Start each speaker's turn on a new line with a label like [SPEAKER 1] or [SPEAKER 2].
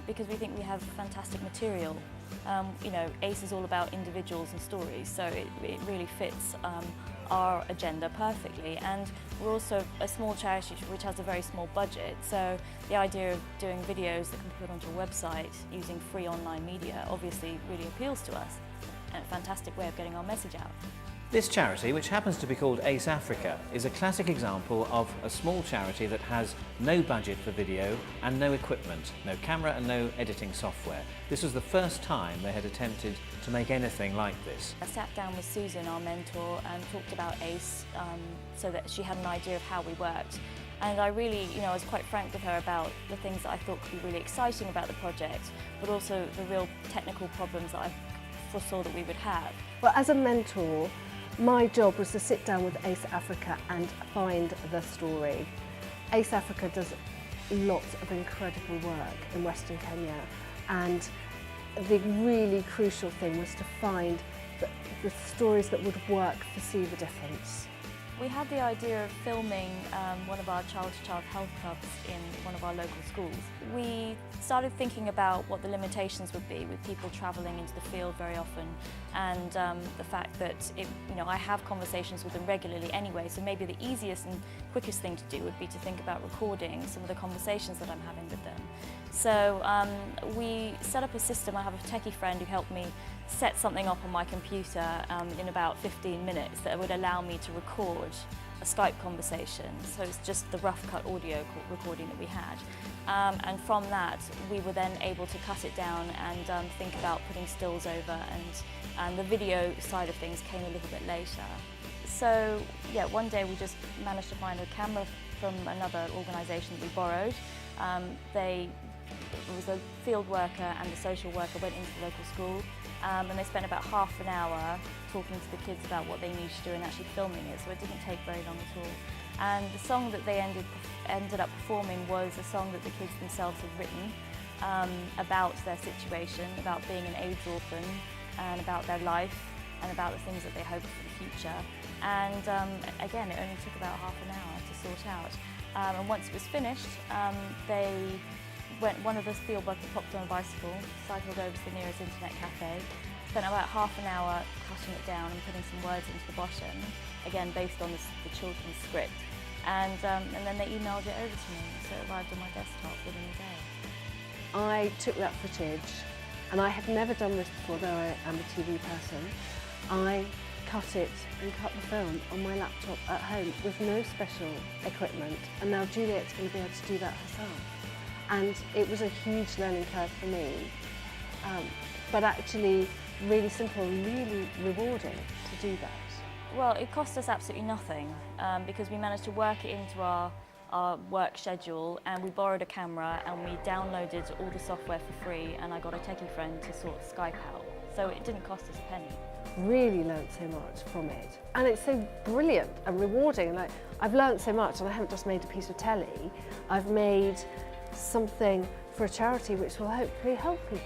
[SPEAKER 1] because we think we have fantastic material. You know, ACE is all about individuals and stories, so it really fits our agenda perfectly. And we're also a small charity which has a very small budget, so the idea of doing videos that can be put onto a website using free online media obviously really appeals to us, and a fantastic way of getting our message out.
[SPEAKER 2] This charity, which happens to be called ACE Africa, is a classic example of a small charity that has no budget for video and no equipment, no camera and no editing software. This was the first time they had attempted to make anything like this.
[SPEAKER 1] I sat down with Susan, our mentor, and talked about ACE so that she had an idea of how we worked. And I really, I was quite frank with her about the things that I thought could be really exciting about the project, but also the real technical problems that I foresaw that we would have.
[SPEAKER 3] Well, as a mentor, my job was to sit down with ACE Africa and find the story. ACE Africa does lots of incredible work in Western Kenya, and the really crucial thing was to find the stories that would work for See the Difference.
[SPEAKER 1] We had the idea of filming one of our child-to-child health clubs in one of our local schools. We started thinking about what the limitations would be with people travelling into the field very often, and the fact that I have conversations with them regularly anyway, so maybe the easiest and quickest thing to do would be to think about recording some of the conversations that I'm having with them. So we set up a system. I have a techie friend who helped me set something up on my computer in about 15 minutes that would allow me to record a Skype conversation. So it's just the rough cut audio recording that we had. And from that, we were then able to cut it down and think about putting stills over, and the video side of things came a little bit later. So yeah, one day we just managed to find a camera from another organisation that we borrowed. There was a field worker and a social worker went into the local school, and they spent about half an hour talking to the kids about what they needed to do and actually filming it, so it didn't take very long at all. And the song that they ended up performing was a song that the kids themselves had written about their situation, about being an AIDS orphan, and about their life, and about the things that they hoped for the future. And again, it only took about half an hour to sort out. And once it was finished, one of the field workers popped on a bicycle, cycled over to the nearest internet cafe, spent about half an hour cutting it down and putting some words into the bottom, again based on the children's script, and then they emailed it over to me, so it arrived on my desktop within a day.
[SPEAKER 3] I took that footage, and I had never done this before, though I am a TV person. I cut it and cut the film on my laptop at home with no special equipment, and now Juliet's going to be able to do that herself. And it was a huge learning curve for me, but actually really simple, really rewarding to do that.
[SPEAKER 1] Well, it cost us absolutely nothing because we managed to work it into our work schedule, and we borrowed a camera and we downloaded all the software for free, and I got a techie friend to sort Skype out. So it didn't cost us a penny.
[SPEAKER 3] Really learnt so much from it, and it's so brilliant and rewarding. Like, I've learnt so much, and I haven't just made a piece of telly, I've made something for a charity which will hopefully help people.